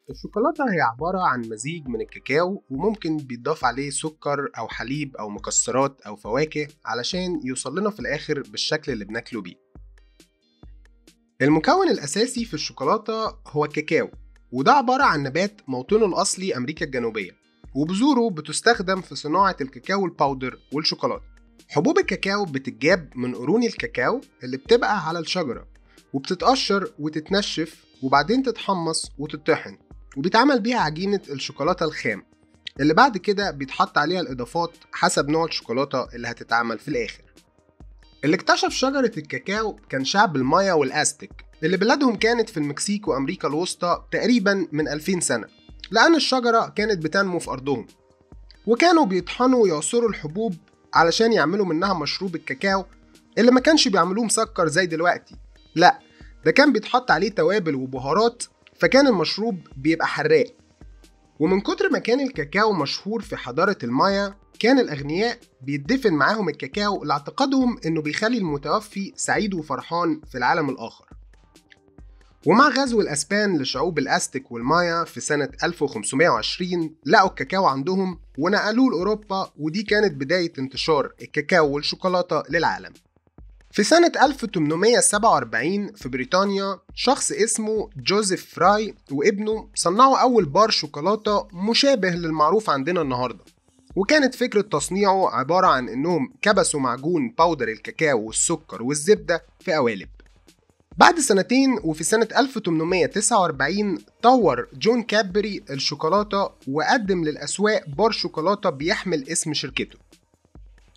الشوكولاتة هي عبارة عن مزيج من الكاكاو وممكن بيتضاف عليه سكر أو حليب أو مكسرات أو فواكه علشان يوصل لنا في الآخر بالشكل اللي بناكله بيه. المكون الأساسي في الشوكولاتة هو الكاكاو، وده عبارة عن نبات موطنه الأصلي أمريكا الجنوبية، وبذوره بتستخدم في صناعة الكاكاو الباودر والشوكولاتة. حبوب الكاكاو بتتجاب من قرون الكاكاو اللي بتبقى على الشجرة، وبتتقشر وتتنشف وبعدين تتحمص وتطحن، وبيتعمل بيها عجينة الشوكولاتة الخام اللي بعد كده بيتحط عليها الإضافات حسب نوع الشوكولاتة اللي هتتعمل في الآخر. اللي اكتشف شجرة الكاكاو كان شعب المايا والأزتك اللي بلادهم كانت في المكسيك وأمريكا الوسطى تقريبا من 2000 سنة، لأن الشجرة كانت بتنمو في أرضهم، وكانوا بيطحنوا ويعصروا الحبوب علشان يعملوا منها مشروب الكاكاو اللي ما كانش بيعملوه مسكر زي دلوقتي، لا ده كان بيتحط عليه توابل وبهارات، فكان المشروب بيبقى حراق. ومن كتر ما كان الكاكاو مشهور في حضارة المايا، كان الأغنياء بيدفن معاهم الكاكاو لاعتقادهم إنه بيخلي المتوفي سعيد وفرحان في العالم الآخر. ومع غزو الأسبان لشعوب الأزتك والمايا في سنة 1520 لقوا الكاكاو عندهم ونقلوه لأوروبا، ودي كانت بداية انتشار الكاكاو والشوكولاتة للعالم. في سنة 1847 في بريطانيا شخص اسمه جوزيف فراي وابنه صنعوا أول بار شوكولاتة مشابه للمعروف عندنا النهاردة، وكانت فكرة تصنيعه عبارة عن إنهم كبسوا معجون باودر الكاكاو والسكر والزبدة في قوالب. بعد سنتين وفي سنة 1849 طور جون كادبري الشوكولاتة وقدم للأسواق بار شوكولاتة بيحمل اسم شركته.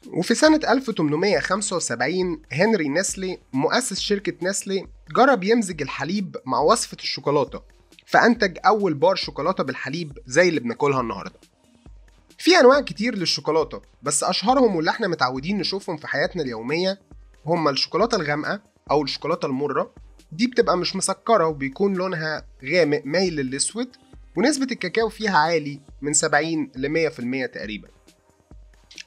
وفي سنة 1875 هنري نسلي مؤسس شركة نسلي جرب يمزج الحليب مع وصفة الشوكولاتة، فأنتج أول بار شوكولاتة بالحليب زي اللي بناكلها النهاردة. في أنواع كتير للشوكولاتة، بس أشهرهم واللي احنا متعودين نشوفهم في حياتنا اليومية هما الشوكولاتة الغامقة أو الشوكولاتة المرة، دي بتبقى مش مسكرة وبيكون لونها غامق مايل للأسود، ونسبة الكاكاو فيها عالي من 70 ل 100% تقريبا.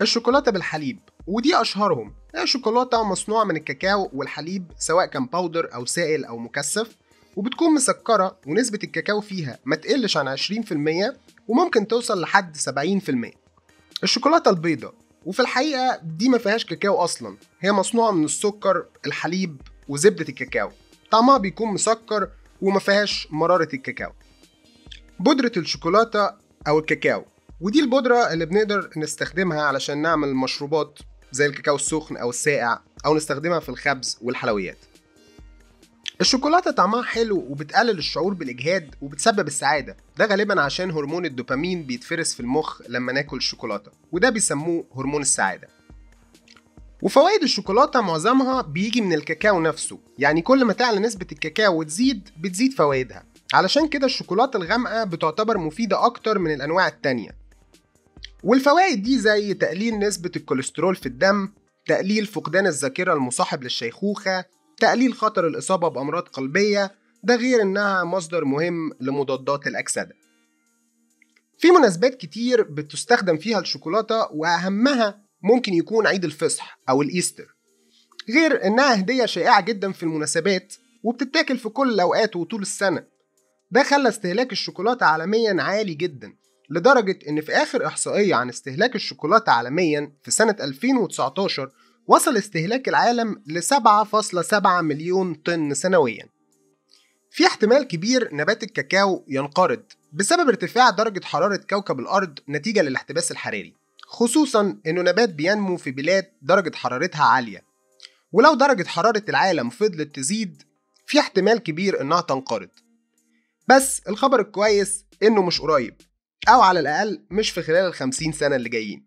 الشوكولاتة بالحليب ودي أشهرهم، هي شوكولاتة مصنوعة من الكاكاو والحليب سواء كان باودر أو سائل أو مكثف، وبتكون مسكرة ونسبة الكاكاو فيها ما تقلش عن 20% وممكن توصل لحد 70%. الشوكولاتة البيضاء، وفي الحقيقة دي ما فيهاش كاكاو أصلا، هي مصنوعة من السكر الحليب وزبدة الكاكاو، طعمها بيكون مسكر وما فيهاش مرارة الكاكاو. بودرة الشوكولاتة أو الكاكاو، ودي البودرة اللي بنقدر نستخدمها علشان نعمل مشروبات زي الكاكاو السخن أو الساقع، أو نستخدمها في الخبز والحلويات. الشوكولاتة طعمها حلو وبتقلل الشعور بالإجهاد وبتسبب السعادة، ده غالبا عشان هرمون الدوبامين بيتفرز في المخ لما ناكل الشوكولاتة، وده بيسموه هرمون السعادة. وفوائد الشوكولاتة معظمها بيجي من الكاكاو نفسه، يعني كل ما تعلى نسبة الكاكاو وتزيد بتزيد فوائدها، علشان كده الشوكولاتة الغامقة بتعتبر مفيدة أكتر من الأنواع التانية. والفوائد دي زي تقليل نسبة الكوليسترول في الدم، تقليل فقدان الذاكرة المصاحب للشيخوخة، تقليل خطر الإصابة بأمراض قلبية، ده غير إنها مصدر مهم لمضادات الأكسدة. في مناسبات كتير بتستخدم فيها الشوكولاتة، وأهمها ممكن يكون عيد الفصح أو الإيستر، غير إنها هدية شائعة جدا في المناسبات وبتتاكل في كل الأوقات وطول السنة. ده خلى استهلاك الشوكولاتة عالميا عالي جدا، لدرجة إن في آخر إحصائية عن استهلاك الشوكولاتة عالميا في سنة 2019 وصل استهلاك العالم ل 7.7 مليون طن سنويا. في احتمال كبير نبات الكاكاو ينقرض بسبب ارتفاع درجة حرارة كوكب الأرض نتيجة للاحتباس الحراري، خصوصا إنه نبات بينمو في بلاد درجة حرارتها عالية، ولو درجة حرارة العالم فضلت تزيد في احتمال كبير إنها تنقرض. بس الخبر الكويس إنه مش قريب، أو على الأقل مش في خلال ال50 سنة اللي جايين.